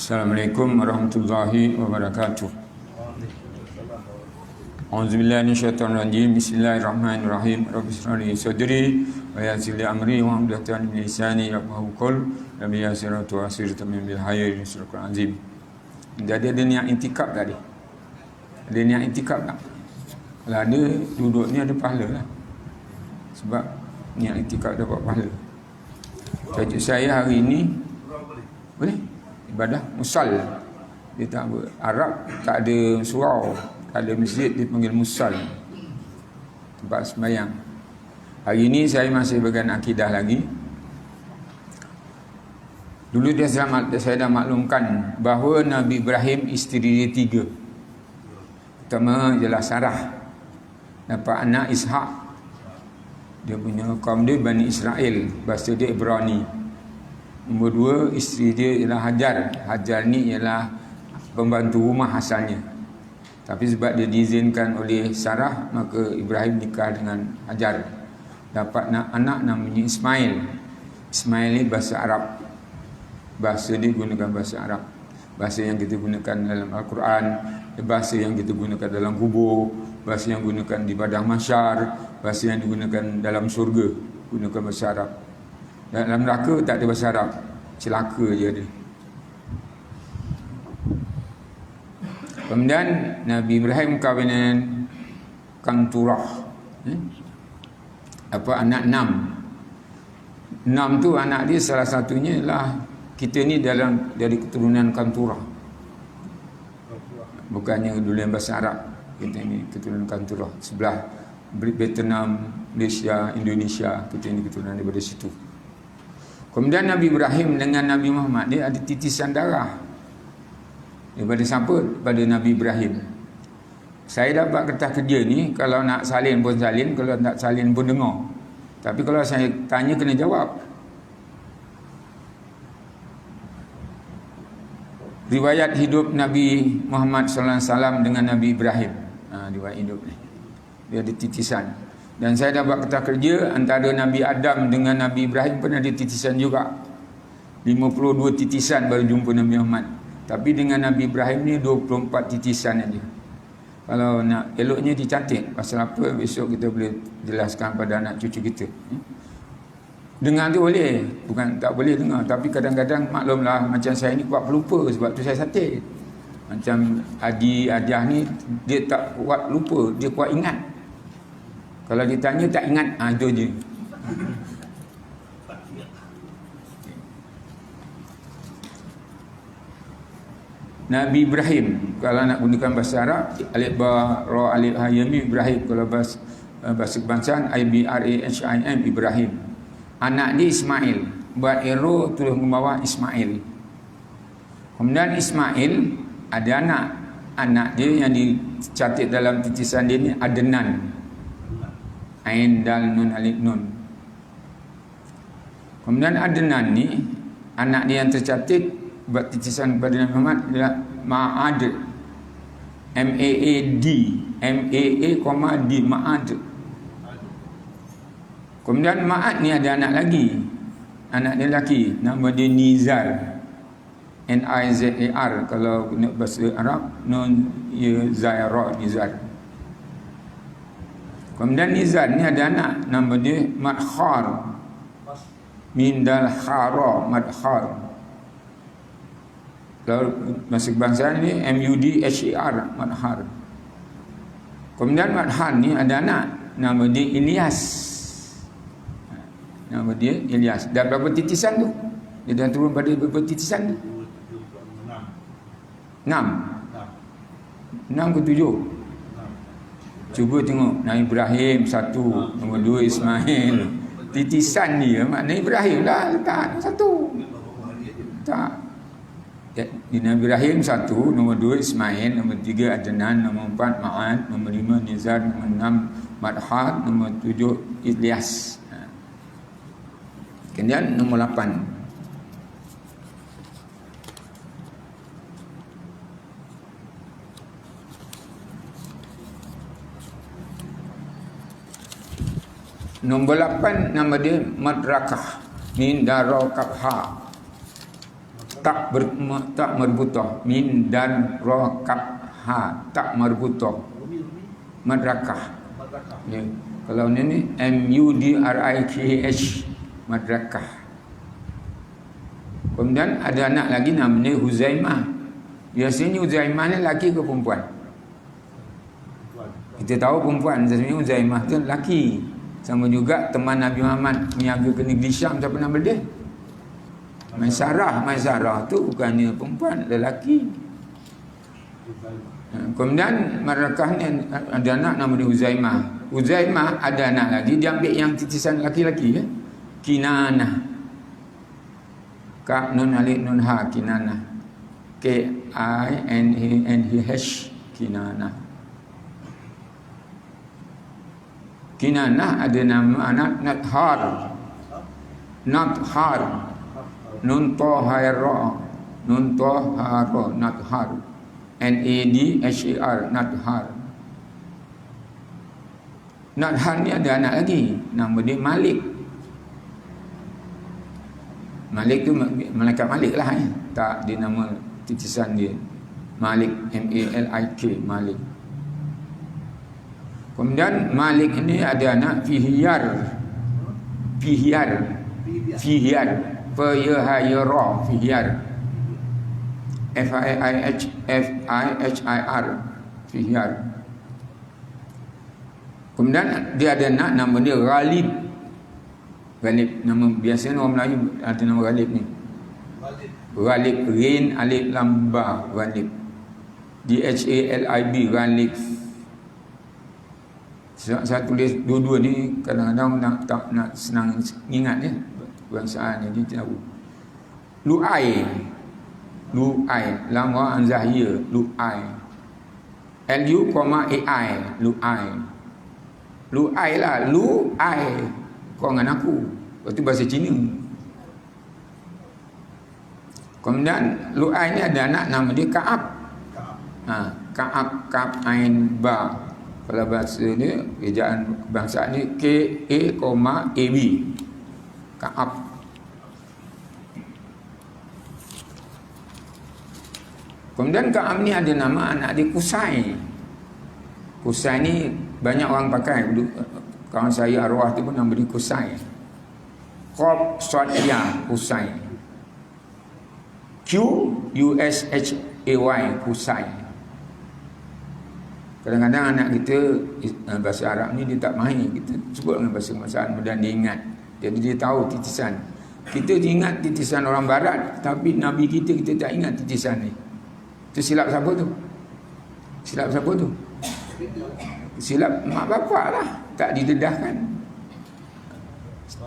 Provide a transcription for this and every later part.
Assalamualaikum warahmatullahi wabarakatuh. A'udzubillahi minasyaitonir rajim. Bismillahirrahmanirrahim. Rabbi shrah li sadri wa yassir li amri wa hlul 'uqdatam min lisani yafqahu qawli. Rabbi yassir wa tu'assir tamim bil hayri yusrul azim. Jadi ada niat intikaf tadi. Ada niat intikaf tak? Kalau ada, duduk ni ada pahala lah. Sebab niat intikaf dapat pahala. Tajuk saya hari ini boleh? Ibadah musal. Dia tak Arab, tak ada surau, tak ada masjid, dia panggil musal, tempat sembahyang. Hari ini saya masih bagian akidah lagi. Dulu saya dah maklumkan bahawa Nabi Ibrahim isteri dia 3. Pertama ialah Sarah, dapat anak Ishak. Dia punya kaum dia Bani Israel, bahasa dia Ibrani. Nombor 2, isteri dia ialah Hajar. Hajar ni ialah pembantu rumah asalnya. Tapi sebab dia diizinkan oleh Sarah, maka Ibrahim nikah dengan Hajar. Dapat anak namanya Ismail. Ismail ni bahasa Arab. Bahasa dia gunakan bahasa Arab. Bahasa yang kita gunakan dalam Al-Quran, bahasa yang kita gunakan dalam kubur, bahasa yang gunakan di padang mahsyar, bahasa yang digunakan dalam syurga, gunakan bahasa Arab. Dalam neraka tak ada bahasa Arab, celaka je ada. Kemudian Nabi Ibrahim kahwin dengan Kanturah, anak 6. 6 tu anak dia salah satunya ialah kita ni dari keturunan Kanturah. Bukannya dulu yang bahasa Arab, kita ni keturunan Kanturah. Sebelah Vietnam, Malaysia, Indonesia, kita ni keturunan daripada situ. Kemudian Nabi Ibrahim dengan Nabi Muhammad, dia ada titisan darah. Daripada siapa? Daripada Nabi Ibrahim. Saya dapat kertas kerja ni, kalau nak salin pun salin, kalau tak salin pun dengar. Tapi kalau saya tanya kena jawab. Riwayat hidup Nabi Muhammad SAW dengan Nabi Ibrahim. Riwayat hidup ni, dia ada titisan. Dan saya dapat kertas kerja antara Nabi Adam dengan Nabi Ibrahim pun ada titisan juga. 52 titisan baru jumpa Nabi Muhammad. Tapi dengan Nabi Ibrahim ni 24 titisan aja. Kalau nak eloknya dicantik, pasal apa besok kita boleh jelaskan pada anak cucu kita. Dengar tu boleh, bukan tak boleh dengar, tapi kadang-kadang maklumlah macam saya ni kuat pelupa, sebab tu saya sakit. Macam Haji Ajah ni, dia tak kuat lupa, dia kuat ingat. Kalau ditanya tak ingat, itu je. Nabi Ibrahim, kalau nak gunakan bahasa Arab, alif ba ra alif ha ya mim Ibrahim. Kalau bahasa kebangsaan IBRAHIM, Ibrahim. Anak dia Ismail, buat arrow tulis ke bawah Ismail. Kemudian Ismail ada anak dia yang dicatat dalam titisan dia ni Adnan. Ain dal nun alif nun. Kemudian Adnan ni anak dia yang tercatat buat titisan kepada Nabi Muhammad adalah Ma'ad. M-A-A-D, M-A-A, D, Ma'ad. Kemudian Ma'ad ni ada anak lagi. Anak dia lelaki, nama dia Nizar. N-I-Z-A-R. Kalau guna bahasa Arab, nun ya Zaira, Nizar. Kemudian Nizar ni ada anak, nama dia Madkhar. Mindal khara, Madkhar. Kalau bahasa kebangsaan ni M-U-D-H-A-R, Madkhar. Kemudian Madkhar ni ada anak, nama dia Ilyas. Nama dia Ilyas. Dah berapa titisan tu? Dia dah turun pada berapa titisan tu? 6 ke 7? Cuba tengok. Nabi Ibrahim 1, nombor 2 Ismail. Titisan dia maknanya Ibrahim lah letak 1. Tak. Di Nabi Ibrahim 1, nombor 2 Ismail, nombor 3 Adnan, nombor 4 Ma'ad, nombor 5 Nizar, nombor 6 Madhad, nombor 7 Ilyas. Kemudian nombor 8 Nombor 8 nama dia Madrakah min Darakabha. tak merbutah. Min dan rakab ha tak merbutah. Madrakah. Ya. Kalau ni MUDRIKH madrakah. Kemudian ada anak lagi namanya Huzaimah. Biasanya Huzaimah ni lelaki ke perempuan? Kita tahu perempuan, sebenarnya Huzaimah tu lelaki. Sama juga teman Nabi Muhammad meniaga ke negeri Syam, siapa nama dia? Maisarah tu bukannya perempuan, lelaki. Kemudian Madrakah ni ada anak nama dia Huzaimah. Huzaimah ada anak lagi, dia ambil yang titisan laki-laki ya. Kinanah. Ka nun alif nun ha Kinanah. KINANAH Kinanah. Kinanah ada nama anak Nathar. Nun Tahara. Nathar. NADHAR Nathar. Nathar ni ada anak lagi, nama dia Malik. Malik tu malaikat Malik lah ya. Tak dia nama titisan dia. Malik, MALIK, Malik. Kemudian Malik ini ada anak Fihyar. Fihyar. Fihyar. FIHIR. Fihyar. Kemudian dia ada anak nama dia Ghalib. Nama biasanya orang Melayu ada nama Ghalib ni. Ghalib, Ghin alif lam ba, Ghalib. GHALIB, Ghalib. Saya tulis dua-dua ni kadang-kadang nak senang ingat ya. Bangsaan ni dia tahu. Lu'ai, lam ra an zahir, Lu'ai. LU,AI, Lu'ai. Lu'ai lah, Lu'ai. Kau dengan aku. Itu bahasa Cina. Kemudian Lu'ai ni ada anak nama dia Ka'ab. Ka'ab ain ba. Kalau bahasa ni ejaan bangsa ni KA,AB. Ka'ab. Kemudian Ka'ab ni ada nama anak dia Kusai. Kusai ni banyak orang pakai. Kawan saya arwah tu pun nama dia Kusai. Qab Sadiyah Kusai. QUSHAY Kusai. Kadang-kadang anak kita bahasa Arab ni dia tak mahir. Kita sebut dengan bahasa mudah dia ingat. Jadi dia tahu titisan. Kita ingat titisan orang barat, tapi Nabi kita tak ingat titisan ni. Itu silap siapa tu? Silap mak bapak lah. Tak didedahkan.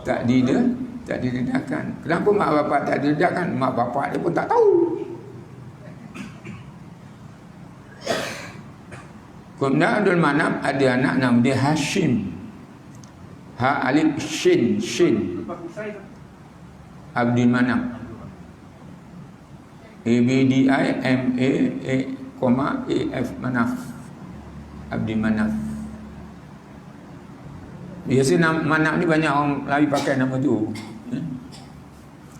Tak didedahkan. Kenapa mak bapak tak didedahkan? Mak bapak dia pun tak tahu. Kemudian Abdul Manaf ada anak nama dia Hashim. Ha alif shin. Abdul Manaf. ABDIMAAF Manaf. Abdul Manaf. Biasa Manaf ni banyak orang Melayu pakai nama tu.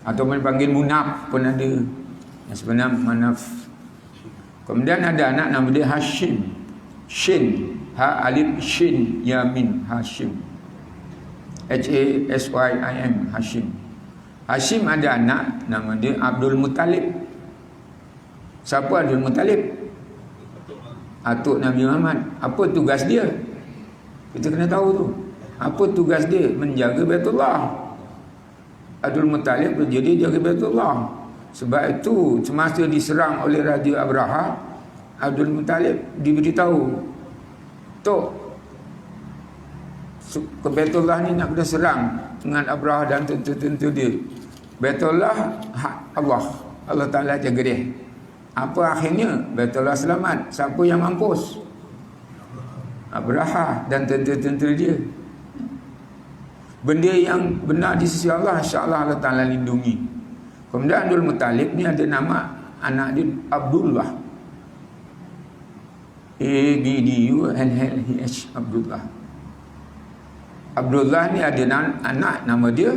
Ataupun panggil Munaf pun ada. Yang sebenarnya Manaf. Kemudian ada anak nama dia Hashim. Shin, ha alif shin yamin, Hashim. HASYIM, Hashim. Hashim ada anak nama dia Abdul Muttalib. Siapa Abdul Muttalib? Atuk Nabi Muhammad. Apa tugas dia? Kita kena tahu tu. Apa tugas dia? Menjaga Baitullah. Abdul Muttalib jadi jaga Baitullah. Sebab itu semasa diserang oleh Raja Abraha, Abdul Muttalib diberitahu, Tok, ke Baitullah ni nak kena serang dengan Abraha dan tentu-tentu dia. Baitullah hak Allah Ta'ala jaga dia. Apa akhirnya? Baitullah selamat. Siapa yang mampus? Abraha dan tentu-tentu dia. Benda yang benar di sisi Allah, insya-Allah Allah Ta'ala lindungi. Kemudian Abdul Muttalib ni ada nama anak dia Abdullah. ABDULLH Abdullah. Abdullah ni ada anak nama dia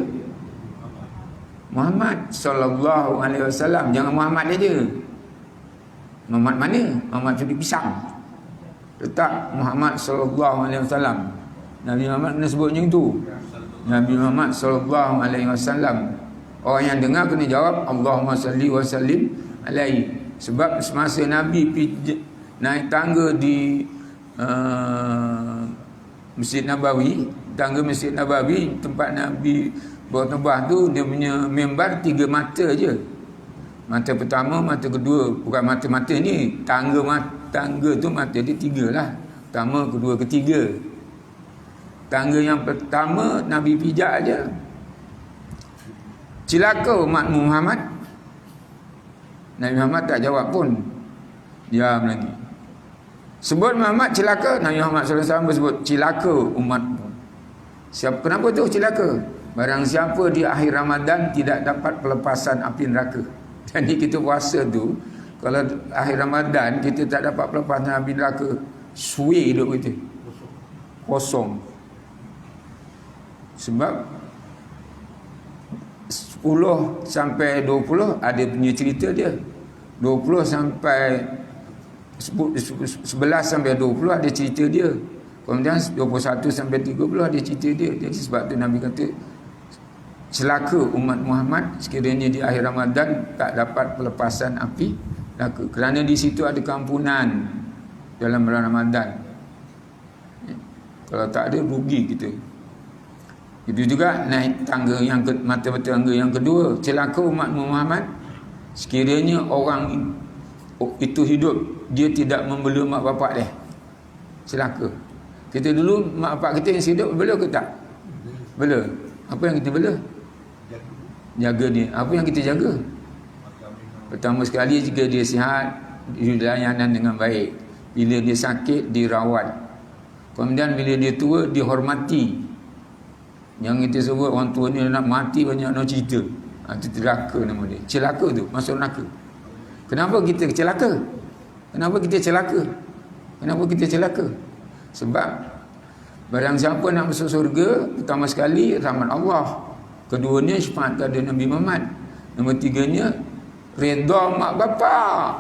Muhammad sallallahu alaihi wasallam. Jangan Muhammad aja. Muhammad mana? Muhammad suri pisang. Letak Muhammad sallallahu alaihi wasallam. Nabi Muhammad kena sebut macam tu. Nabi Muhammad sallallahu alaihi wasallam. Orang yang dengar kena jawab Allahumma salli wa sallim alaihi. Sebab semasa Nabi naik tangga di Masjid Nabawi, tangga Masjid Nabawi, tempat Nabi berkhutbah tu, dia punya mimbar 3 mata je. Mata pertama, mata kedua, bukan mata-mata ni, tangga tu mata dia 3 lah. Pertama, kedua, ketiga. Tangga yang pertama Nabi pijak aja. Celaka umat Muhammad. Nabi Muhammad tak jawab pun, diam lagi. Sebut Muhammad celaka, Nabi Muhammad SAW bersebut celaka umatmu. Kenapa tu celaka? Barang siapa di akhir Ramadan tidak dapat pelepasan api neraka. Jadi kita puasa tu, kalau akhir Ramadan kita tak dapat pelepasan api neraka, suwi hidup kita, kosong. Sebab 10 sampai 20 ada punya cerita dia. 20 sampai 11 sampai 20 ada cerita dia. Kemudian 21 sampai 30 ada cerita dia. Jadi sebab tu Nabi kata celaka umat Muhammad sekiranya di akhir Ramadan tak dapat pelepasan api neraka. Kerana di situ ada keampunan dalam bulan Ramadan. Kalau tak ada, rugi kita. Itu juga naik tangga yang mata tangga yang kedua, celaka umat Muhammad sekiranya orang itu hidup dia tidak membela mak bapak dia. Celaka. Kita dulu mak bapak kita yang hidup bela ke tak? Bela. Apa yang kita bela? Jaga dia. Apa yang kita jaga? Pertama sekali, jika dia sihat, dilayanan dengan baik. Bila dia sakit, dirawat. Kemudian bila dia tua, dihormati. Yang kita sebut orang tua ni nak mati banyak nak cerita. Itu celaka nama dia. Celaka tu, masuk neraka. Kenapa kita celaka? Kenapa kita celaka? Kenapa kita celaka? Sebab barang siapa nak masuk surga, pertama sekali rahmat Allah. Keduanya syafaat kepada Nabi Muhammad. Nombor tiganya redha mak bapak.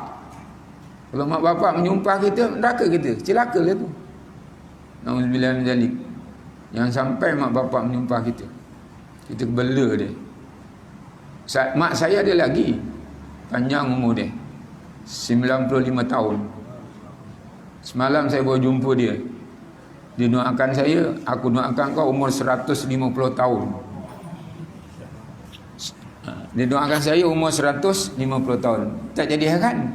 Kalau mak bapak menyumpah kita, neraka kita. Celaka lah tu. Nauzubillah min zalik. Yang sampai mak bapak menyumpah kita, kita bela dia. Mak saya ada lagi, panjang umur dia, 95 tahun. Semalam saya baru jumpa dia. Dia doakan saya, aku doakan kau umur 150 tahun. Dia doakan saya umur 150 tahun. Tak jadi heran.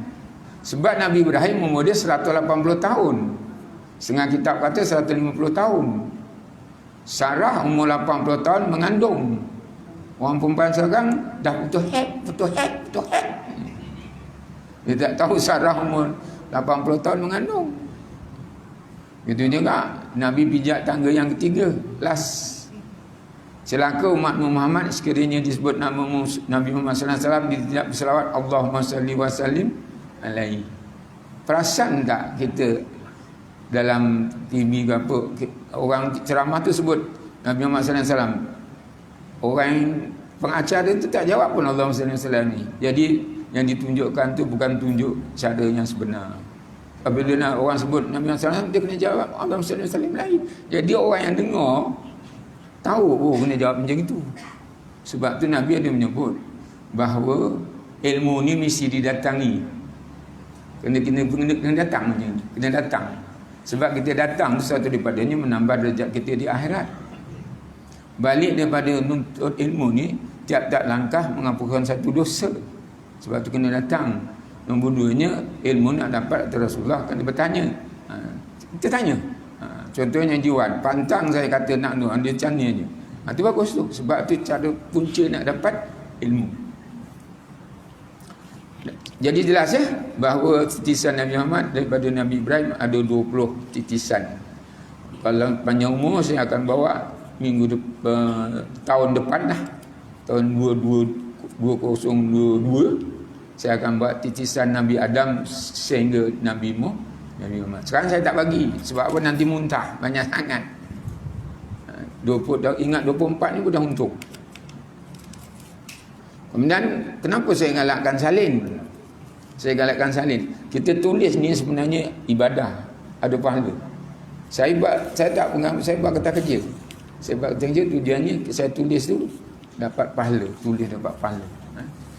Sebab Nabi Ibrahim umur dia 180 tahun. Setengah kitab kata 150 tahun. Sarah umur 80 tahun mengandung. Orang perempuan sekarang dah putus head. Dia tak tahu Sarah umur 80 tahun mengandung. Itu juga Nabi pijak tangga yang ketiga, last. Celaka umat Muhammad sekiranya disebut nama Nabi Muhammad SAW, dia tidak berselawat Allahumma salli wa sallim alaihi. Perasan tak kita dalam TV ke apa, orang ceramah tu sebut Nabi Muhammad SAW, orang pengacara tu tak jawab pun Allahumma salli wa sallim ni. Jadi yang ditunjukkan tu bukan tunjuk cara yang sebenar. Apabila orang sebut Nabi Muhammad SAW, dia kena jawab Allahumma salli wa sallim alaihi. Jadi orang yang dengar tahu kena jawab macam itu. Sebab tu Nabi ada menyebut bahawa ilmu ni mesti didatangi. Kena datang macam ni. Kena datang. Sebab kita datang sesuatu daripadanya menambah derajat kita di akhirat. Balik daripada menuntut ilmu ni, tiap-tiap langkah mengampunkan satu dosa. Sebab tu kena datang. Nombor duanya, ilmu nak dapat dari Rasulullah kena bertanya. Kita tanya. Contohnya Jiwan, pantang saya kata nak doa, dia tanya je. Itu bagus tu. Sebab tu cara punca nak dapat ilmu. Jadi jelas ya bahawa titisan Nabi Muhammad daripada Nabi Ibrahim ada 20 titisan. Kalau panjang umur saya akan bawa tahun depan lah, tahun 2022 saya akan buat titisan Nabi Adam sehingga Nabi Muhammad. Sekarang saya tak bagi sebab apa, nanti muntah banyak sangat. 20 ingat 24 ni pun dah untuk. Kemudian kenapa saya galakkan salin? Saya galakkan salin. Kita tulis ni sebenarnya ibadah, ada pahala. Saya tak pengamal, saya buat kertas kerja. Saya buat kertas kerja, tujuannya saya tulis tu dapat pahala, tulis dapat pahala.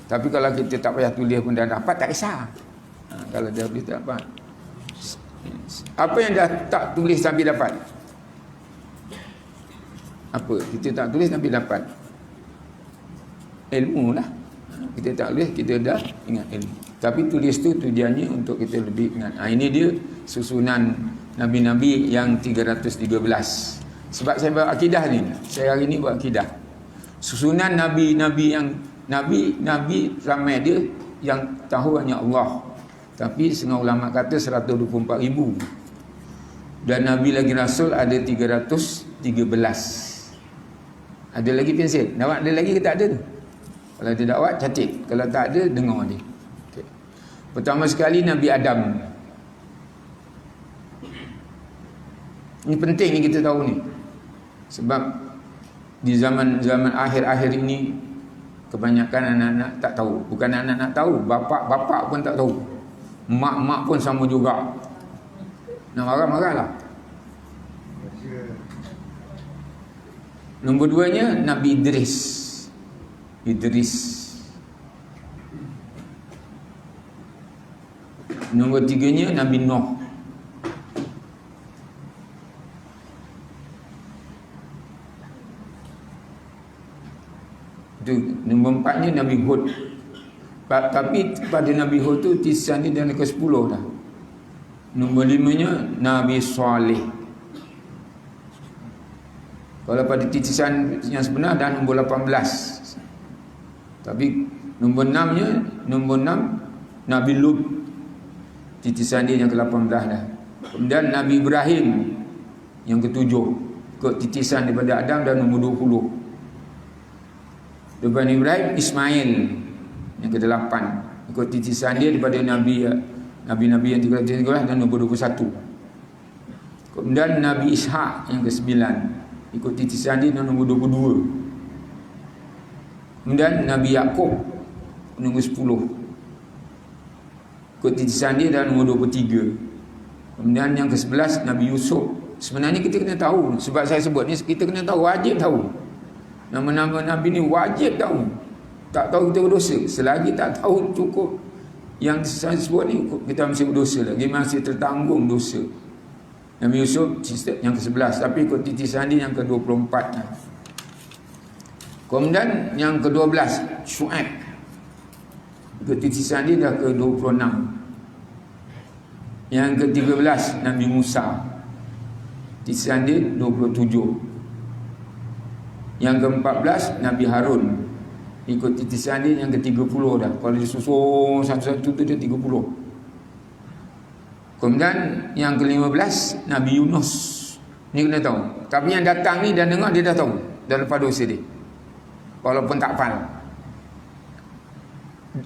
Tapi kalau kita tak payah tulis pun dah dapat, tak kisah. Kalau dah tulis tak dapat. Apa yang dah tak tulis tapi dapat? Apa? Kita tak tulis tapi dapat ilmu lah. Kita tak tulis, kita dah ingat ilmu. Tapi tulis tu tujuannya untuk kita lebih ingat. Ini dia susunan Nabi-Nabi yang 313. Sebab saya buat akidah ni, saya hari ni buat akidah. Susunan Nabi-Nabi yang Nabi ramai dia yang tahu hanya Allah. Tapi setengah ulama kata 124,000. Dan Nabi lagi Rasul ada 313. Ada lagi pensil? Nak ada lagi ke tak ada tu? Kalau tidak awak catat. Kalau tak ada, dengar dia. Okay. Pertama sekali Nabi Adam. Ini penting ni kita tahu ni. Sebab di zaman akhir-akhir ini kebanyakan anak-anak tak tahu. Bukan anak-anak tahu, bapak-bapak pun tak tahu. Mak-mak pun sama juga. Nak marah-marahlah. Nombor 2-nya Nabi Idris. Nombor 3-nya Nabi Nuh. Itu nombor 4-nya Nabi Hud. Tapi pada Nabi Hud tu titisan dia dah ke-10 dah. Nombor 5-nya Nabi Saleh. Kalau pada titisan yang sebenar dah nombor 18. Tapi nombor 6 Nabi Lut. Titisan dia yang ke-18 dah. Kemudian Nabi Ibrahim yang ke-7. Titisan daripada Adam dan nombor 20. Daripada Ibrahim, Ismail yang ke-8. Ikut titisan dia daripada Nabi-Nabi yang 313 dan nombor 21. Kemudian Nabi Ishak yang ke-9. Ikut titisan dia dan nombor 22. Kemudian Nabi Yaakob nombor 10. Ikut titisan dia dan nombor 23. Kemudian yang ke-11 Nabi Yusuf. Sebenarnya kita kena tahu. Sebab saya sebut ni, kita kena tahu, wajib tahu. Nama-nama Nabi ni wajib tahu. Tak tahu kita berdosa. Selagi tak tahu cukup yang saya sebut ni, kita masih berdosa lagi, masih tertanggung dosa. Nabi Yusuf yang ke-11, tapi ikut titisan dia yang ke-24. Kemudian yang ke-12 Syuaib. Ikut titisan dia dah ke-26. Yang ke-13 Nabi Musa. Titisan dia 27. Yang ke-14 Nabi Harun. Ikut titisan dia yang ke-30 dah. Kalau disusun satu-satu tu dia 30. Kemudian yang ke-15 Nabi Yunus. Ni kena tahu. Tapi yang datang ni dan dengar dia dah tahu. Dah lepas dosa dia. Walaupun tak faham.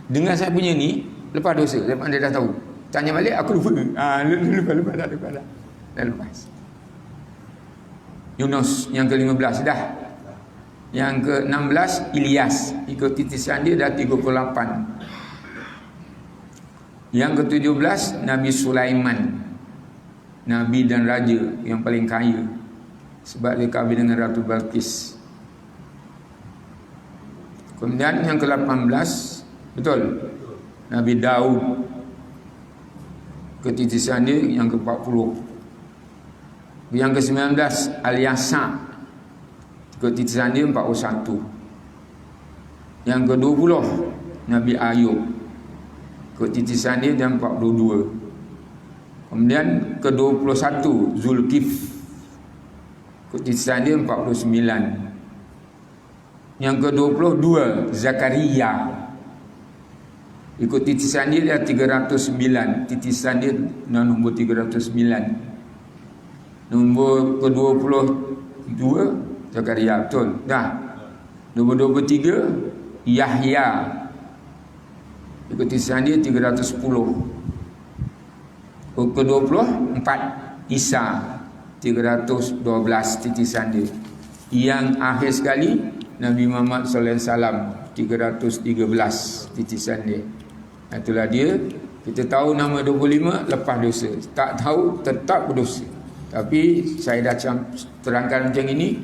Dengar saya punya ni lepas dosa. Lepas dia dah tahu. Tanya balik aku lupa. Lepas dah. Dah lepas. Yunus yang ke-15 dah. Yang ke-16 Ilyas. Ikut titisan dia dah 38. Yang ke-17 Nabi Sulaiman. Nabi dan raja yang paling kaya. Sebab dia kahwin dengan Ratu Balqis. Kemudian yang ke-18 betul Nabi Daud. Ketitisan dia yang ke-40. Yang ke-19 Al-Yasa. Ketitisan dia 41. Yang ke-20 Nabi Ayub. Ketitisan dia dan 42. Kemudian ke-21 Zulkif. Ketitisan dia 49. Yang ke-22 Zakaria. Ikut titisan dia dah 309. Titisan dia nombor 309. Nombor ke-22 Zakaria, betul dah. Nombor 23 Yahya. Ikut titisan dia 310. Ke-24 Isa 312 titisan dia. Yang akhir sekali Nabi Muhammad sallallahu alaihi wasallam 313 titisan dia. Itulah dia. Kita tahu nama 25 lepas dosa, tak tahu tetap berdosa. Tapi saya dah terangkan macam ini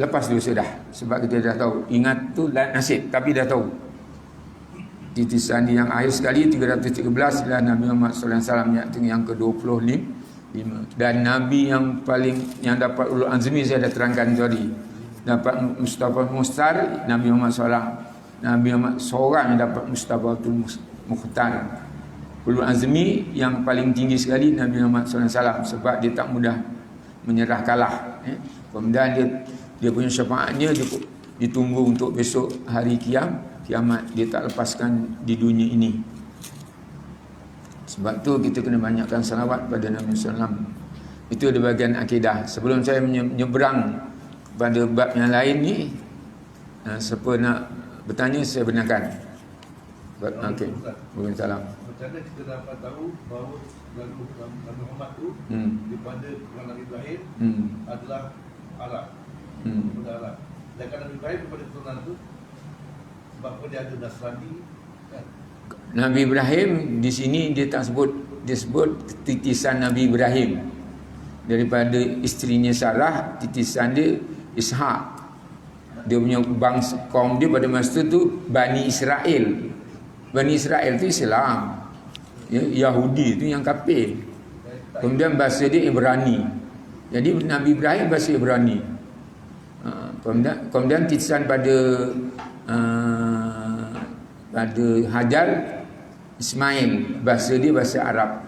lepas dosa dah, sebab kita dah tahu. Ingat tu nasib, tapi dah tahu. Titisan yang akhir sekali 313 adalah Nabi Muhammad sallallahu alaihi wasallam yang ke-25. Dan Nabi yang paling yang dapat ulul azmi saya dah terangkan tadi. Dapat Mustafa Mustar, Nabi Muhammad SAW. Nabi Muhammad seorang yang dapat Mustafatul Mukhtar. Ulul azmi yang paling tinggi sekali Nabi Muhammad SAW, sebab dia tak mudah menyerah kalah. Kemudian dia punya syafaatnya ditunggu untuk besok hari kiamat. Dia tak lepaskan di dunia ini. Sebab tu kita kena banyakkan salawat pada Nabi SAW. Itu ada bahagian akidah. Sebelum saya menyeberang pada bab yang lain ni, siapa nak bertanya saya benarkan. Okey. Waalaikumsalam. Macam mana kita dapat tahu bahawa Nabi Muhammad tu daripada Quran Nabi Ibrahim adalah Arab. Daripada Arab. Sedangkan Nabi Ibrahim daripada keturunan tu, sebab dia ada Nasrani kan? Nabi Ibrahim di sini dia tak sebut, dia sebut titisan Nabi Ibrahim daripada isterinya Sarah, titisan dia Ishak. Dia punya bangsa kaum dia pada masa tu Bani Israel. Bani Israel tu Islam, Yahudi tu yang kafir. Kemudian bahasa dia Ibrani. Jadi Nabi Ibrahim bahasa Ibrani. Kemudian titisan pada Hajar Ismail, bahasa dia bahasa Arab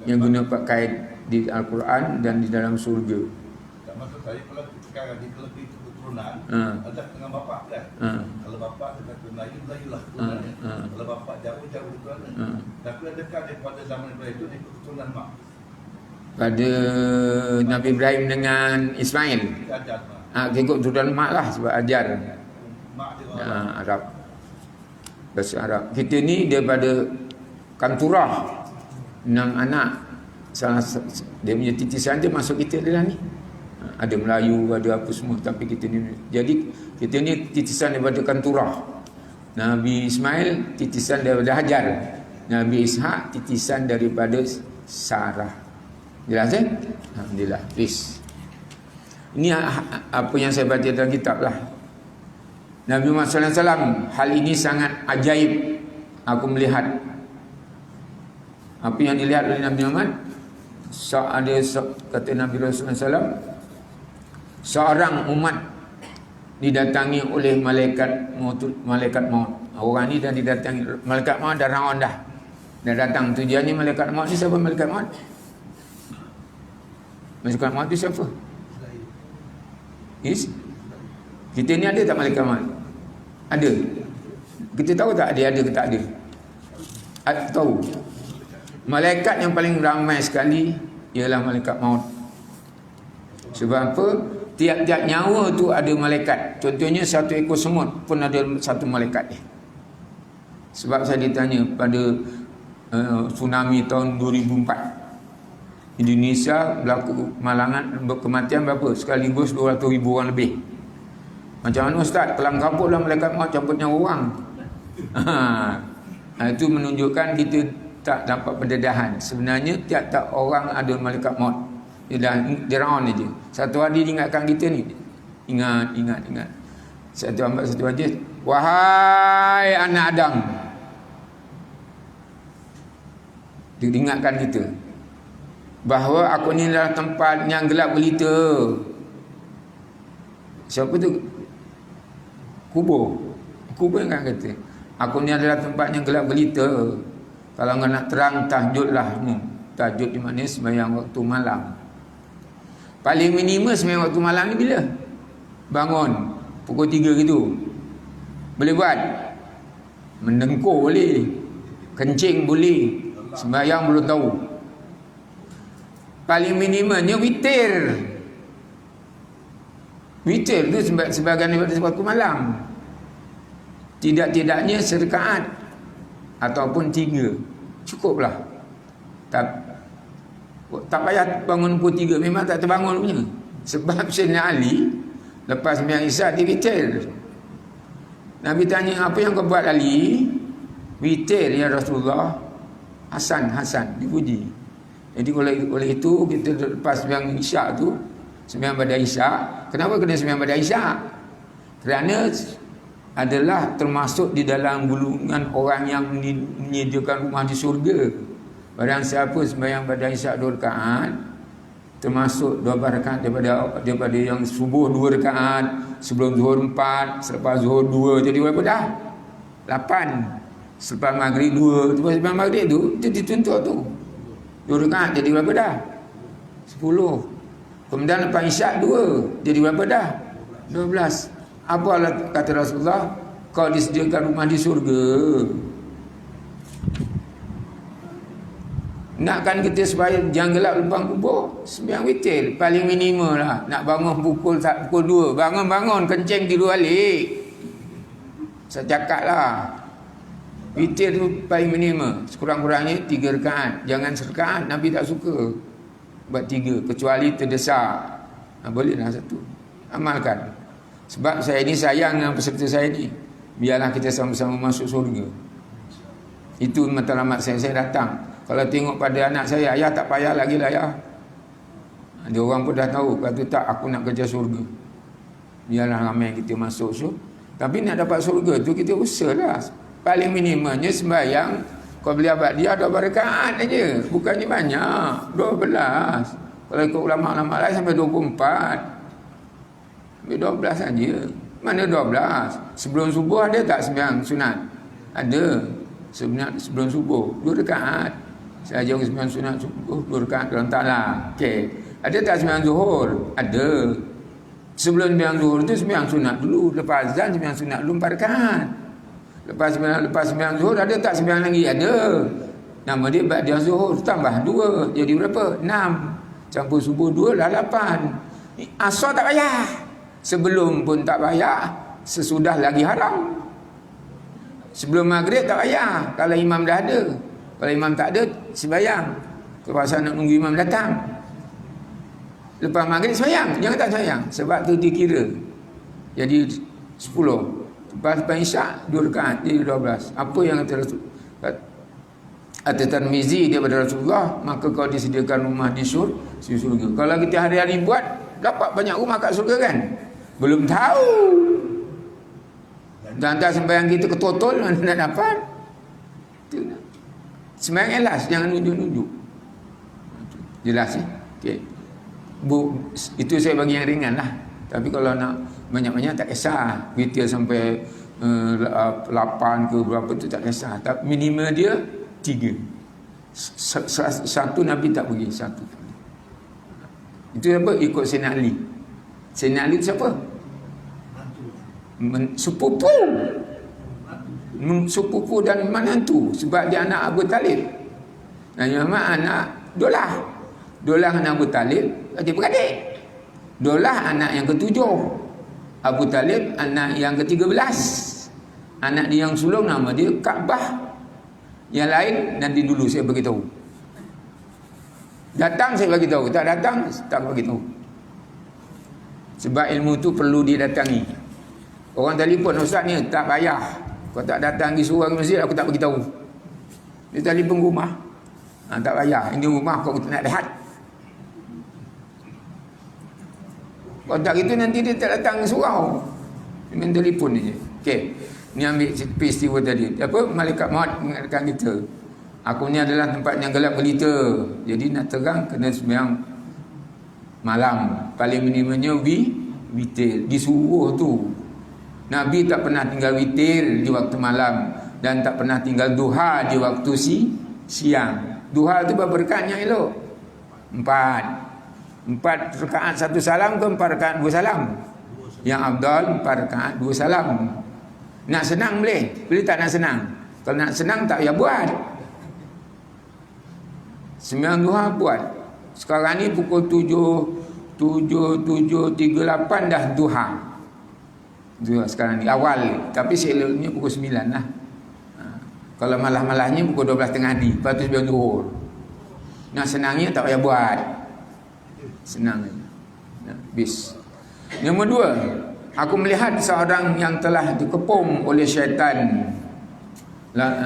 yang guna pakai di Al-Quran dan di dalam surga. Tak maksud saya kalau sekarang di kelebih keturunan ada dengan bapak kan. Kalau bapak dengan Melayu lah keturunannya. Kalau bapak jauh keturunannya. Tapi adakah daripada zaman Ibrahim itu di keturunan mak? Pada Nabi Ibrahim dengan Ismail. Tengok keturunan mak lah, sebab ajar mak dia Arab. Bahasa Arab. Kita ni daripada Kanturah, 6 anak. Dia punya titisan dia masuk kita adalah ni. Ada Melayu, ada apa semua, tapi kita ni, jadi kita ni titisan daripada Kanturah. Nabi Ismail titisan daripada Hajar. Nabi Ishak titisan daripada Sarah. Jelas Alhamdulillah. Please. Ini apa yang saya baca dalam kitab lah. Nabi Muhammad SAW, hal ini sangat ajaib. Aku melihat apa yang dilihat oleh Nabi Muhammad. Kata Nabi Rasulullah SAW, seorang umat didatangi oleh malaikat maut. Orang ni dah didatangi malaikat maut, dah raun dah datang. Tujuannya malaikat maut ni siapa? Malaikat maut tu siapa? Kita ni ada tak malaikat maut? Ada. Kita tahu tak dia ada ke tak ada? Tahu. Malaikat yang paling ramai sekali ialah malaikat maut. Sebab apa? Tiap-tiap nyawa tu ada malaikat. Contohnya satu ekor semut pun ada satu malaikat dia. Sebab saya ditanya pada tsunami tahun 2004, Indonesia berlaku kematian berapa? Sekaligus 200,000 orang lebih. Macam mana Ustaz? Kelam kabut lah malaikat maut campur nyawa orang. Itu menunjukkan kita tak dapat pendedahan. Sebenarnya tiap-tiap orang ada malaikat maut. Dia raun je. Satu hari dia ingatkan kita ni. Ingat. Satu aja. Wahai anak Adam. Dia ingatkan kita bahawa aku ni adalah tempat yang gelap gelita. Siapa tu? Kubur yang kan kata, aku ni adalah tempat yang gelap gelita. Kalau kau nak terang, tahajudlah. Tahajud di mana? Sembahyang waktu malam. Paling minimum sembahyang waktu malam ni bila? Bangun pukul 3 gitu. Boleh buat? Mendengkur boleh, kencing boleh, sembahyang belum tahu. Paling minimumnya witir. Witir tu sebagian daripada waktu malam. Tidak-tidaknya serakaat ataupun 3 cukuplah. Tak payah bangun pukul 3, memang tak terbangun punya. Sebab Sayyidina Ali Lepas sembahyang isyak dia witir. Nabi tanya, apa yang kau buat tadi? Witir ya Rasulullah. Hasan dipuji. Jadi oleh itu kita lepas sembahyang isyak tu, sembahyang pada isyak. Kenapa kena sembahyang pada isyak? Kerana adalah termasuk di dalam golongan orang yang menyediakan rumah di syurga. Barang siapa sembahyang pada isyak 2 rakaat, termasuk 2 rakaat daripada yang subuh 2 rakaat, sebelum zuhur 4, selepas zuhur 2, jadi berapa dah? 8. Selepas maghrib 2, selepas maghrib tu dia dituntut tu 2 rakaat, jadi berapa dah? 10. Kemudian lepas isyak 2, jadi berapa dah? 12. Apa kata Rasulullah? Kau disediakan rumah di syurga. Nakkan kita supaya jangan gelap lubang kubur, sembahyang witir paling minimum lah. Nak bangun pukul 2, bangun kencing tidur balik. Saya cakap lah, witir tu paling minimum, sekurang-kurangnya 3 rakaat. Jangan serakaat, Nabi tak suka buat 3, kecuali terdesak. Boleh lah 1, amalkan. Sebab saya ni sayang dengan peserta saya ni, biarlah kita sama-sama masuk surga. Itu matlamat saya datang. Kalau tengok pada anak saya, ayah tak payah lagi lah ya. Ada orang pun dah tahu, kata tak, aku nak kerja surga. Biarlah ramai kita masuk surga. Tapi nak dapat surga tu kita usahalah. Paling minimumnya sembahyang, kau beli abad dia 2 rakaat aja, bukannya banyak, 12. Kalau ikut ulama-ulama lain sampai 24. Sampai 12 saja. Mana 12? Sebelum subuh ada tak sembahyang sunat? Ada. Sebelum subuh 2 rakaat. Saya ajar sembahyang sunat subuh 2 rakaat dalam taklah. Okey. Ada tak sembahyang zuhur? Ada. Sebelum sembahyang zuhur tu sembahyang sunat dulu, lepas azan sembahyang sunat dulu 4 rakaat. Lepas sembahyang zuhur ada tak sembahyang lagi? Ada. Nama dia ba'da zuhur tambah 2, jadi berapa? 6. Campur subuh 2 dah 8. Asar tak payah. Sebelum pun tak payah, sesudah lagi haram. Sebelum maghrib tak payah, kalau imam dah ada. Kalau imam tak ada, sembahyang. Kepasal nak nunggu imam datang. Lepas maghrib sembahyang, jangan tak sembahyang, sebab tu dikira jadi 10. Lepas isyak 2 rakaat, jadi 12. Apa yang kata Tirmizi daripada Rasulullah, maka kau disediakan rumah di surga. Kalau kita hari-hari buat, dapat banyak rumah kat surga kan? Belum tahu. Dan tak sembahyang kita ketotol, mana nak dapat? Sembahyang ikhlas, jangan nunjuk-nunjuk. Jelas ya? Okay. Itu saya bagi yang ringan lah. Tapi kalau nak banyak-banyak tak kisah. Witir sampai 8 ke berapa tu tak kisah. Tapi minimal dia 3. Satu Nabi tak pergi, 1. Itu apa? Ikut Sayyidina Ali. Sayyidina Ali siapa? Sepupu dan menantu. Sebab dia anak Abu Talib. Nabi Muhammad anak Dolah anak Abu Talib, adik-beradik. Dolah anak yang ke-7. Abu Talib anak yang ke-13. Anak dia yang sulung nama dia Ka'bah. Yang lain nanti dulu saya beritahu. Datang saya bagi tahu, tak datang tak bagi tahu. Sebab ilmu tu perlu didatangi. Orang telefon, ustaz ni tak payah. Kau tak datang pergi suruh ke masjid, aku tak bagi tahu. Dia telefon rumah. Tak payah, ini rumah kau nak lihat. Kalau tak gitu nanti dia tak datang surau. Dia main telefon je. Okey. Ni ambil peristiwa tadi. Apa? Malaikat maut mengingatkan kita. Aku ni adalah tempat yang gelap gelita. Jadi nak terang kena sembahyang malam. Paling minimumnya witir. Disuruh tu. Nabi tak pernah tinggal witir di waktu malam. Dan tak pernah tinggal duha di waktu siang. Duha tu berapa rakaat yang elok? 4 rakaat 1 salam ke 4 rakaat 2 salam? Yang afdal 4 rakaat 2 salam. Nak senang boleh tak nak senang? Kalau nak senang tak payah buat. Sembahyang duha buat. Sekarang ni pukul 7:38 dah duha. Duha sekarang ni awal, tapi selesainya pukul 9 lah. Kalau malah-malahnya pukul 12.30 hari, lepas tu sembahyang zuhur. Nak senangnya tak payah buat. Senang. Bis. Nombor 2, aku melihat seorang yang telah dikepung oleh syaitan,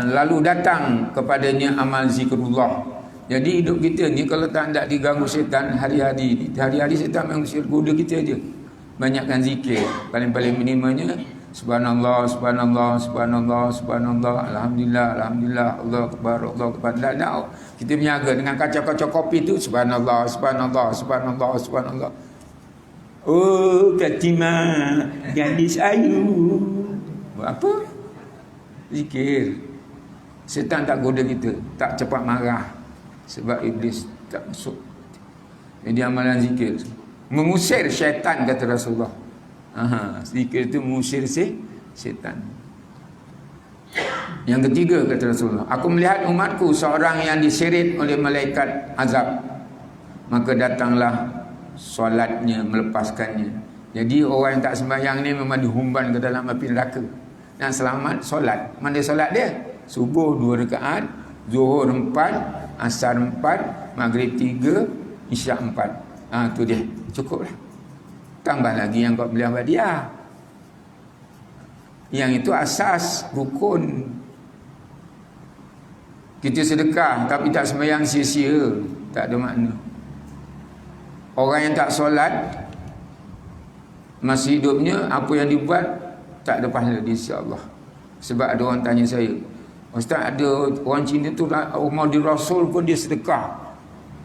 lalu datang kepadanya amal zikrullah. Jadi hidup kita ni kalau tak diganggu syaitan hari-hari syaitan memang goda kita je. Banyakkan zikir. Paling-paling minimalnya subhanallah, subhanallah, subhanallah, subhanallah, alhamdulillah, alhamdulillah, Allahu akbar, Allahu akbar. Tak, kita berniaga dengan kacau-kacau kopi tu subhanallah, subhanallah, subhanallah, subhanallah. Oh, Katimah, gadis ayu. Buat apa? Zikir. Setan tak goda kita, tak cepat marah. Sebab iblis tak masuk. Jadi amalan zikir mengusir syaitan, kata Rasulullah. Zikir itu mengusir syaitan. Yang ketiga, kata Rasulullah, aku melihat umatku seorang yang diseret oleh malaikat azab, maka datanglah solatnya melepaskannya. Jadi orang yang tak sembahyang ni memang dihumban ke dalam api neraka. Dan selamat solat. Mana solat dia? Subuh 2 rakaat, Zuhur 4, Asar 4, Maghrib 3, Isyak 4. Tu dia, cukup lah. Tambah lagi yang kau beli dia. Yang itu asas rukun. Kita sedekah tapi tak sembahyang sia-sia, tak ada makna. Orang yang tak solat masih hidupnya, apa yang dibuat tak ada pahala di sisi Allah. Sebab ada orang tanya saya, Ustaz, ada orang Cina tu rumah di Rasul pun dia sedekah,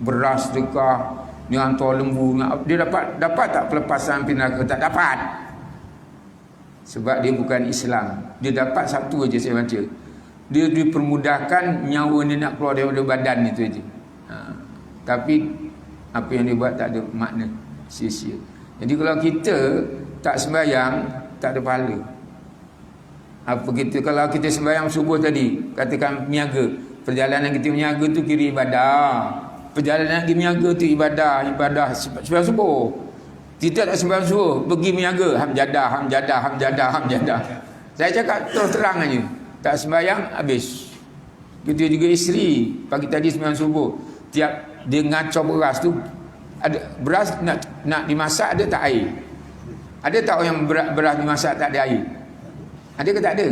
beras sedekah, dia hantar lembu, dia dapat tak pelepasan api neraka? Tak dapat. Sebab dia bukan Islam. Dia dapat satu aja saya baca, dia dipermudahkan nyawa dia nak keluar daripada badan itu aja. Tapi apa yang dia buat tak ada makna, sia-sia. Jadi kalau kita tak sembahyang, tak ada pahala. Apa kita, kalau kita sembahyang subuh tadi, katakan niaga, perjalanan kita niaga tu kira ibadah. Perjalanan pergi niaga tu ibadah sembahyang subuh. Kita tak sembahyang subuh, pergi niaga, hamjadah. Saya cakap terus terang aja, tak sembahyang habis. Kita juga isteri, pagi tadi sembahyang subuh, tiap dia ngacau beras tu, ada beras nak dimasak, ada tak air? Ada tak orang yang beras dimasak tak ada air? Ada ke tak ada?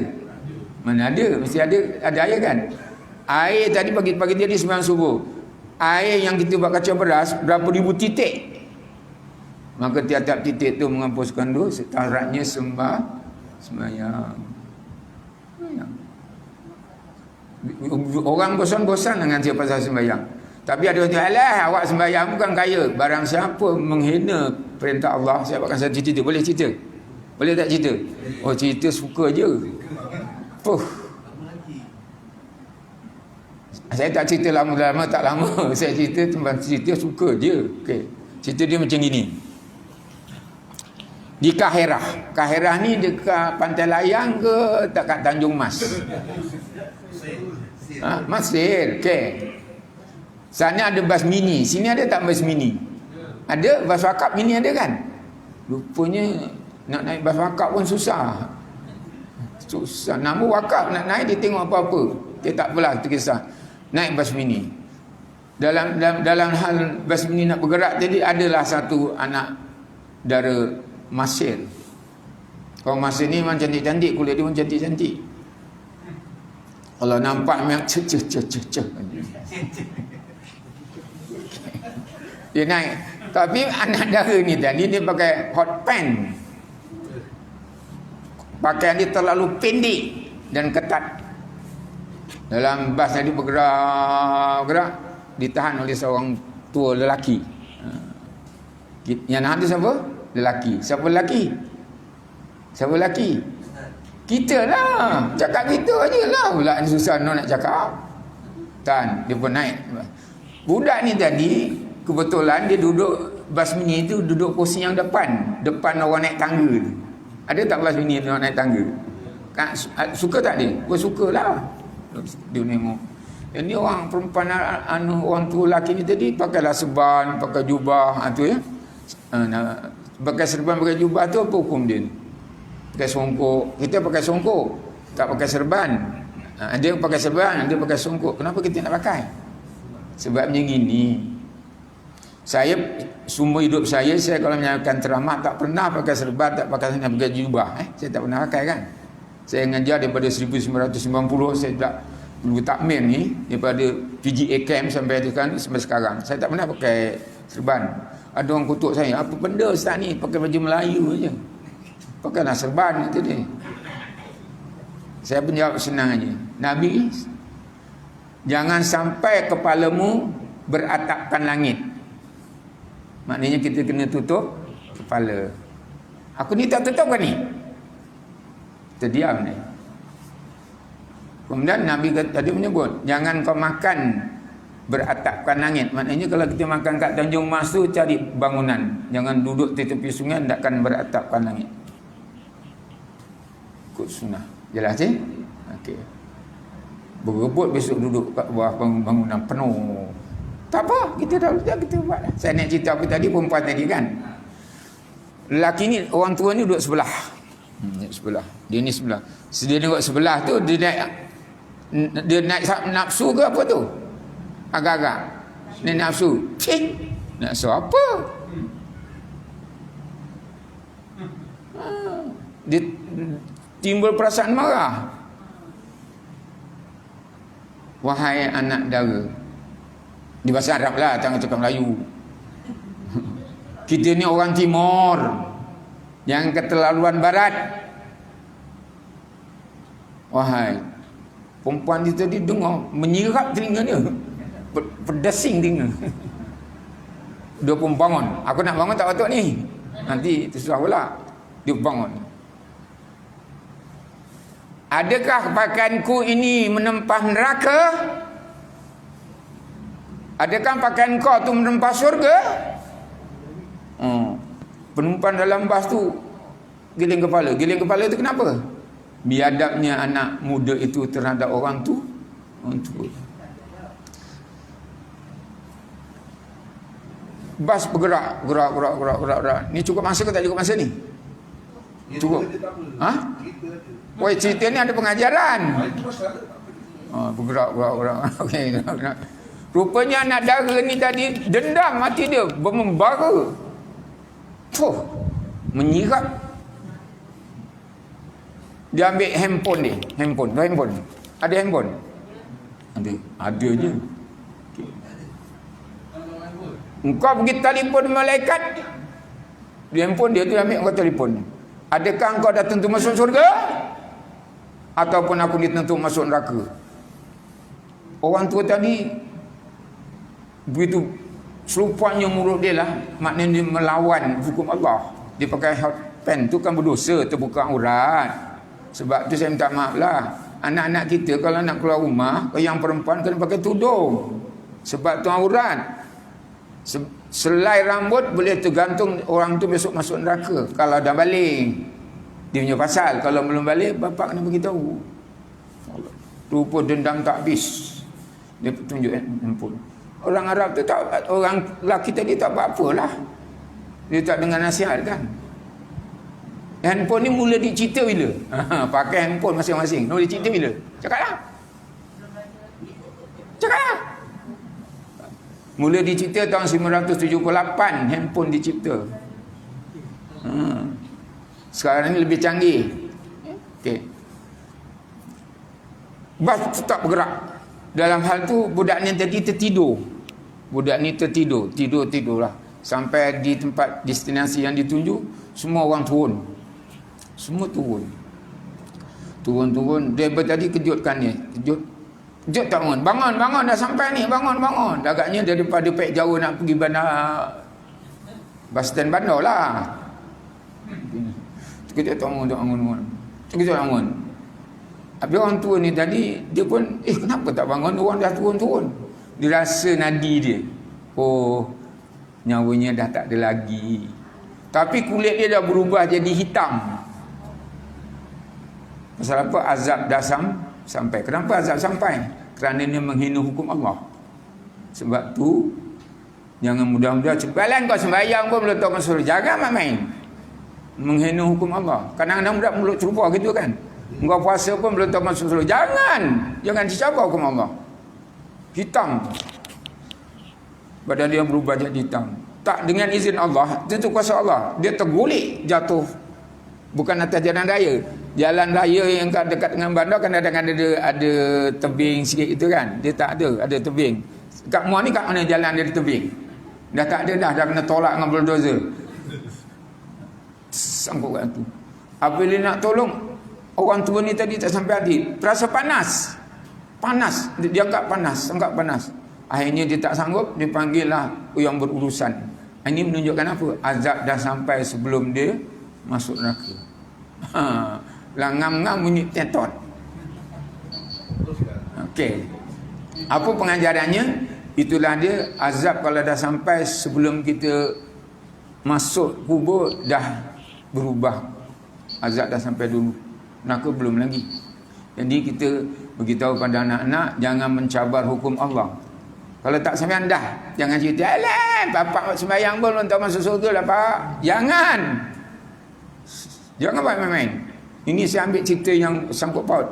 Mana ada, mesti ada air kan? Air tadi pagi tadi sembahyang subuh, air yang kita buat kacau beras berapa ribu titik, maka tiap-tiap titik tu menghapuskan dosa, syaratnya sembahyang. Orang bosan-bosan dengan siapa pasal sembahyang. Tapi ada orang kata, alah, awak sembahyang bukan kaya. Barang siapa menghina perintah Allah, saya akan satu cerita. Boleh cerita? Boleh tak cerita? Oh, cerita suka je. Saya tak cerita lama-lama, tak lama. Saya cerita tentang cerita suka je. Okay. Cerita dia macam gini. Di Kahirah. Kahirah ni dekat Pantai Layang ke dekat Tanjung Mas? Mesir. Okay. Sana ada bas mini. Sini ada tak bas mini? Ada. Bas wakaf mini ada kan? Rupanya nak naik bas wakaf pun susah. Nama wakaf nak naik, dia tengok apa-apa. Dia tak apalah, terkisah. Naik bas mini. Dalam hal bas mini nak bergerak tadi, adalah satu anak dara Mesir. Orang Mesir ni memang cantik-cantik, kulit dia pun cantik-cantik. Kalau nampak memang ceh. Dia naik. Tapi anak dara ni tadi dia pakai hot pants. Pakaian dia terlalu pendek dan ketat. Dalam bas tadi bergerak, ditahan oleh seorang tua lelaki. Yang nahan tu siapa? Lelaki. Siapa lelaki? Kita lah. Cakap kita aje lah. Pula ni susah nak cakap. Tan, dia pun naik. Budak ni tadi kebetulan dia duduk bas mini tu, duduk kursi yang depan orang naik tangga tu. Ada tak bas mini orang naik tangga? Suka tak dia? Gua sukalah. Dia tengok. Ini orang perempuan, orang tua lelaki ni tadi pakailah serban, pakai jubah tu ya. Pakai serban, pakai jubah tu apa hukum dia? Pakai songkok. Kita pakai songkok, tak pakai serban. Dia pakai serban, dia pakai songkok. Kenapa kita nak pakai? Sebabnya gini. Saya semua hidup saya kalau menyampaikan ceramah tak pernah pakai serban, tak pakai jubah. Saya tak pernah pakai kan. Saya mengajar daripada 1990, saya tak dulu takmir ni daripada PGA camp sampai sekarang. Saya tak pernah pakai serban. Ada orang kutuk saya, apa benda ustaz ni pakai baju Melayu aja. Pakailah serban itu dia. Saya pun jawab senang aja. Nabi, jangan sampai kepalamu beratapkan langit. Maknanya kita kena tutup kepala. Aku ni tak tutup kan ni? Terdiam ni. Kemudian Nabi tadi menyebut, jangan kau makan beratapkan langit. Maknanya kalau kita makan kat Tanjung Mas tu, cari bangunan. Jangan duduk di tepi sungai, takkan beratapkan langit. Ikut sunnah. Jelas sih? Okey. Berebut besok duduk kat bawah bangunan penuh. Tak apa, kita buat. Saya nak cerita apa tadi, perempuan tadi kan. Lelaki ni, orang tua ni duduk sebelah. Sebelah. Dia ni sebelah. Dia duduk sebelah tu, dia naik nafsu ke apa tu? Agak-agak. Dia nafsu. Nafsu apa? Dia timbul perasaan marah. Wahai anak dara. Di bahasa Arab lah, jangan cakap Melayu. Kita ni orang Timur yang keterlaluan barat. Wahai, perempuan dia tadi dengar, menyirap telinga dia, berdesing telinga. Dia pun bangun. Aku nak bangun tak patut ni, nanti tersusah pula. Dia bangun. Adakah pakaianku ini menempah neraka? Adakah pakaian kau tu menempah surga? Penumpang dalam bas tu giling kepala. Giling kepala tu kenapa? Biadabnya anak muda itu terhadap orang tu. Bas bergerak. Ni cukup masa ke tak cukup masa ni? Cukup. Woi, cerita ni ada pengajaran. Bergerak. Okey. Rupanya anak dara ni tadi dendam hati dia, membara. Menyirap. Dia ambil handphone dia. Handphone. Ada handphone? Ada je. Okay. Engkau pergi telefon malaikat. Di handphone dia tu ambil engkau telefon. Adakah engkau dah tentu masuk surga? Ataupun aku ditentu masuk neraka? Orang tua tadi begitu serupanya mulut dia lah, maknanya dia melawan hukum Allah. Dia pakai hot pen tu kan berdosa, terbuka aurat. Sebab tu saya minta maaf lah, anak-anak kita kalau nak keluar rumah, yang perempuan kena pakai tudung, sebab tu aurat. Selai rambut boleh tergantung orang tu besok masuk neraka kalau dah balik. Dia punya pasal. Kalau belum balik, bapak kena beritahu. Rupa dendam tak habis. Dia tunjuk handphone. Orang Arab tu tak, orang lelaki tadi tak apa-apalah. Dia tak dengar nasihat kan. Handphone ni mula dicipta bila? Pakai handphone masing-masing. Mula dicipta bila? Cakaplah. Mula dicipta tahun 1978 handphone dicipta. Sekarang ni lebih canggih. Okey. Bas tetap bergerak. Dalam hal tu budak ni tadi tertidur. Tidurlah. Sampai di tempat destinasi yang ditunjuk, semua orang turun. Semua turun. Dia tadi kejutkan dia. Kejut tak bangun. Bangun dah sampai ni. Bangun. Agaknya daripada Pek Jawa nak pergi bandar bas stand bandar lah. Kejut tak bangun. Habis orang tua ni tadi, dia pun, kenapa tak bangun? Orang dah turun. Dia rasa nadi dia. Nyawanya dah tak ada lagi. Tapi kulit dia dah berubah jadi hitam. Pasal apa? Azab dah sampai. Kenapa azab sampai? Kerana dia menghina hukum Allah. Sebab tu, jangan mudah-mudah cepalan kau sembahyang pun belum tahu masuk. Jangan main. Menghina hukum Allah. Kadang-kadang budak mulut cerupa gitu kan. Engkau puasa pun belum tahu masuk surga. Jangan dicabar hukum Allah. Hitam. Badan dia berubah jadi hitam. tak dengan izin Allah, itu kuasa Allah. Dia tergulik jatuh bukan atas jalan raya. Jalan raya yang dekat dengan bandar kan kadang-kadang ada tebing sikit itu kan. Dia tak ada tebing. Kat Muar ni kat mana jalan dia ada tebing? Dah tak ada dah kena tolak dengan bulldozer. Sangkut kat tu. Apabila nak tolong orang tua ni tadi tak sampai hati, terasa panas. Dia anggap panas. Akhirnya dia tak sanggup, dia panggil lah yang berurusan. Ini menunjukkan apa? Azab dah sampai sebelum dia masuk neraka. Ngam-ngam bunyi tetot. Okey. Apa pengajarannya? Itulah dia, azab kalau dah sampai sebelum kita masuk kubur dah berubah. Azab dah sampai dulu. Neraka belum lagi. Jadi kita beritahu pada anak-anak jangan mencabar hukum Allah. Kalau tak sembahyang dah, jangan cerita, "Alah, bapak sembahyang pun tak masuk surga lah, Pak." Jangan main-main. Ini saya ambil cerita yang sangkut paut.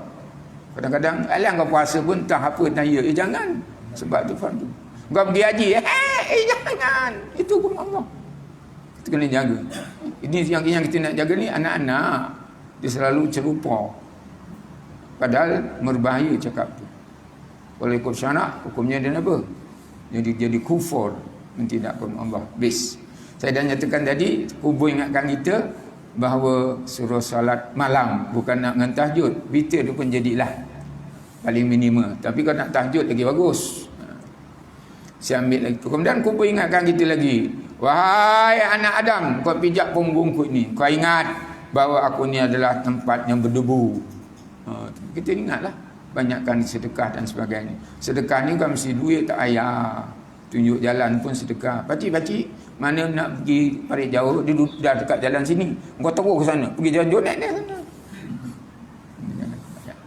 Kadang-kadang, "Alah, kau puasa pun tak apa tanya." Jangan. Sebab tu fardu. Kau pergi haji, jangan. Itu hukum Allah. Kita kena jaga. Ini yang kita nak jaga ni anak-anak. Dia selalu cerupa. Padahal berbahaya cakap tu. Kalau ikut syarak, hukumnya dia apa? Jadi kufur. Tidak hukum Allah. Bis. Saya dah nyatakan tadi, kubur ingatkan kita bahawa suruh salat malam, bukan nak dengan tahajud. Witir tu pun jadilah paling minima. Tapi kalau nak tahajud lagi bagus. Saya ambil lagi. Kemudian kubur ingatkan kita lagi, "Wahai anak Adam, kau pijak punggungku ni. Kau ingat bahawa aku ni adalah tempat yang berdebu." Kita ingatlah. Banyakkan sedekah dan sebagainya. Sedekah ni kan mesti duit tak payah. Tunjuk jalan pun sedekah. Pakcik, mana nak pergi parit jauh, dia dah dekat jalan sini. Kau terus ke sana, pergi jalan naik dia sana.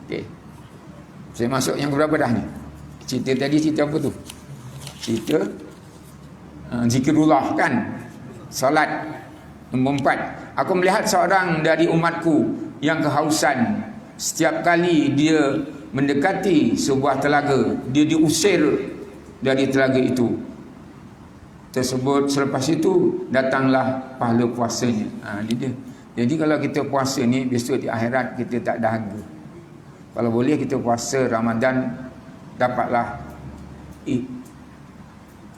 Okey. Saya masuk yang berapa dah ni? Cerita apa tu? Cerita zikirullah kan? Salat. Nombor 4. Aku melihat seorang dari umatku yang kehausan. Setiap kali dia mendekati sebuah telaga, dia diusir dari telaga itu tersebut. Selepas itu datanglah pahala puasanya. Dia. Jadi kalau kita puasa ni, besok di akhirat kita tak dahaga. Kalau boleh kita puasa Ramadan, dapatlah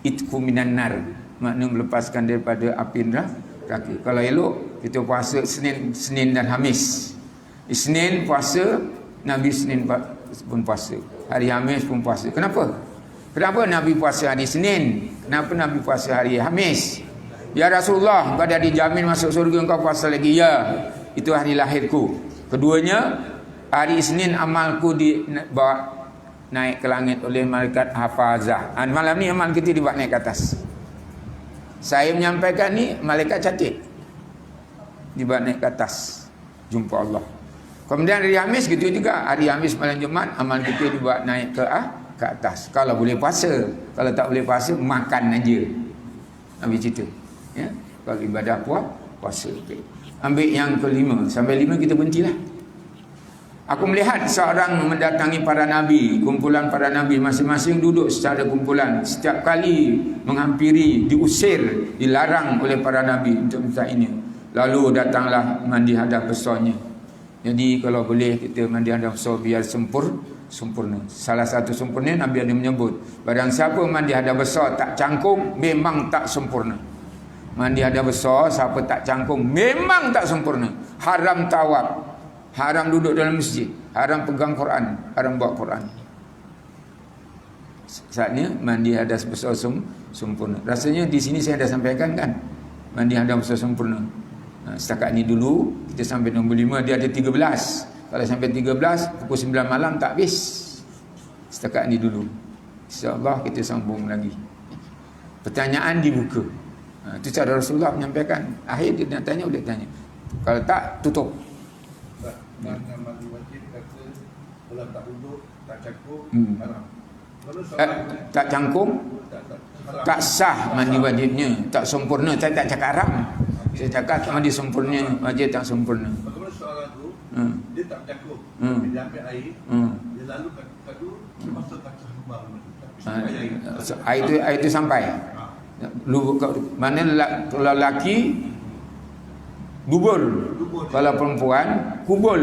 itku minan nar, makna melepaskan daripada api neraka. Kalau elok kita puasa Senin dan Khamis. Isnin puasa, Nabi Senin pun puasa, hari Khamis pun puasa. Kenapa Nabi puasa hari Senin? Kenapa Nabi puasa hari Khamis? Ya Rasulullah, kau dah dijamin masuk surga, kau puasa lagi? Ya, itu hari lahirku. Keduanya, hari Senin amalku dibawa naik ke langit oleh malaikat hafazah. Malam ni amal kita dibawa naik ke atas. Saya menyampaikan ni, malaikat catat, dibawa naik ke atas, jumpa Allah. Kemudian hari Khamis gitu juga. Hari Khamis malam Jumaat amal kita dibuat naik ke atas. Kalau boleh puasa, kalau tak boleh puasa makan aja. Ambil cerita. Ya. Kalau ibadah puasa. Okay. Ambil yang kelima. Sampai 5 kita berhentilah. Aku melihat seorang mendatangi para nabi, kumpulan para nabi masing-masing duduk secara kumpulan. Setiap kali menghampiri, diusir, dilarang oleh para nabi untuk minta ini. Lalu datanglah mandi hadas besarnya. Jadi kalau boleh kita mandi hadas besar biar sempurna. Salah satu sempurna Nabi ada menyebut, barang siapa mandi hadas besar tak cangkung, memang tak sempurna. Mandi hadas besar siapa tak cangkung memang tak sempurna. Haram tawaf, haram duduk dalam masjid, haram pegang Quran, haram bawa Quran. Saatnya mandi hadas besar sempurna. Rasanya di sini saya dah sampaikan kan, mandi hadas besar sempurna. Setakat ni dulu kita sampai nombor 5, dia ada 13. Kalau sampai 13 pukul 9 malam tak habis. Setakat ni dulu. InsyaAllah kita sambung lagi. Pertanyaan dibuka. Itu cara Rasulullah menyampaikan. Akhir dia nak tanya, boleh tanya. Kalau tak, tutup. Mandi wajib kata kalau tak duduk, tak cangkung, haram. Tak cangkung, tak sah mandi wajibnya, tak sempurna. Saya tak cakap haram. Saya cakap mandi sempurna, wajib tak sempurna. Bagaimana soalan tu, dia tak cangkung, dia ambil air, dia lalu kat tu, dia masuk kaca lubang. Air itu sampai. Mana kalau lelaki dubur, kalau perempuan kubul.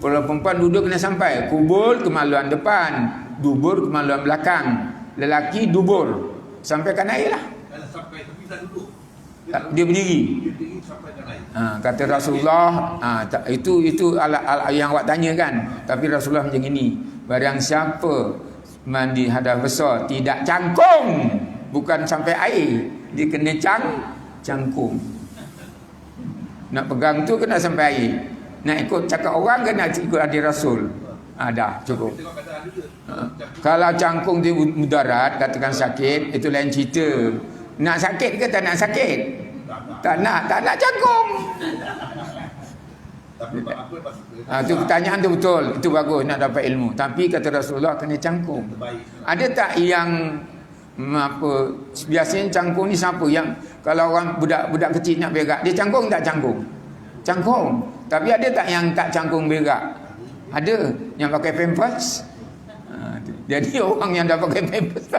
Kalau perempuan duduk kena sampai. Kubul kemaluan depan, dubur kemaluan belakang. Lelaki dubur sampai kan air lah. Sampai tapi tak duduk. Dia berdiri. Dia berdiri sampai kan air. Kata Rasulullah, itu yang awak tanya kan. Tapi Rasulullah macam ini, barang siapa mandi hadas besar tidak cangkung, bukan sampai air, dia kena cangkung. Nak pegang tu kena sampai air. Nak ikut cakap orang ke nak ikut hadis Rasul? Dah cukup. Kalau cangkung dia mudarat, katakan sakit, itu lain cerita. Nak sakit ke tak nak sakit? Tak nak cangkung. Itu pertanyaan tu betul. Itu bagus nak dapat ilmu. Tapi kata Rasulullah kena cangkung. Ada tak yang biasanya cangkung ni siapa yang kalau orang budak kecil nak berak, dia cangkung tak cangkung? Cangkung. Tapi ada tak yang tak cangkung berak? Ada yang pakai pampers. Jadi orang yang dah pakai pampers.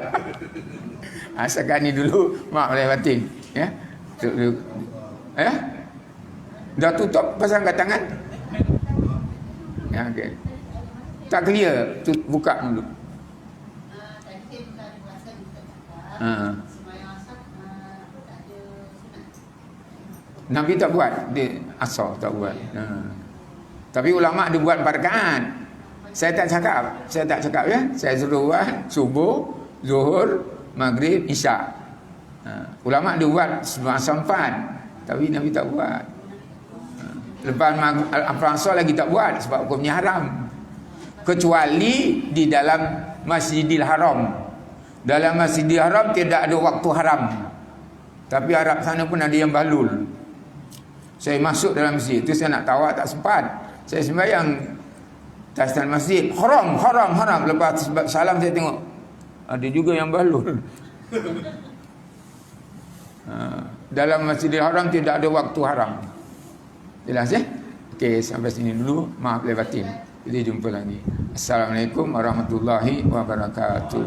Asalkan ni dulu maaf lahir batin, ya. Dah tutup pasang kat tangan. Ya, okey. Tak clear, buka dulu. Nabi tak buat, dia asal tak buat. Tapi ulama dia buat 4 rakaat. Saya tak cakap ya. Saya suruh buat subuh, zuhur, maghrib, isyak. Ulama dia buat sebelum asar 4. Tapi Nabi tak buat. Lepas asar lagi tak buat sebab hukumnya haram. Kecuali di dalam Masjidil Haram. Dalam Masjidil Haram tidak ada waktu haram. Tapi Arab sana pun ada yang balul. Saya masuk dalam masjid tu, saya nak tawaf tak sempat. Saya sembahyang tasan masjid. Haram. Lepas salam saya tengok ada juga yang balul. Dalam Masjidil Haram tidak ada waktu haram. Jelas ya? Okey, sampai sini dulu. Maaf lahir batin. Kita jumpa lagi. Assalamualaikum warahmatullahi wabarakatuh.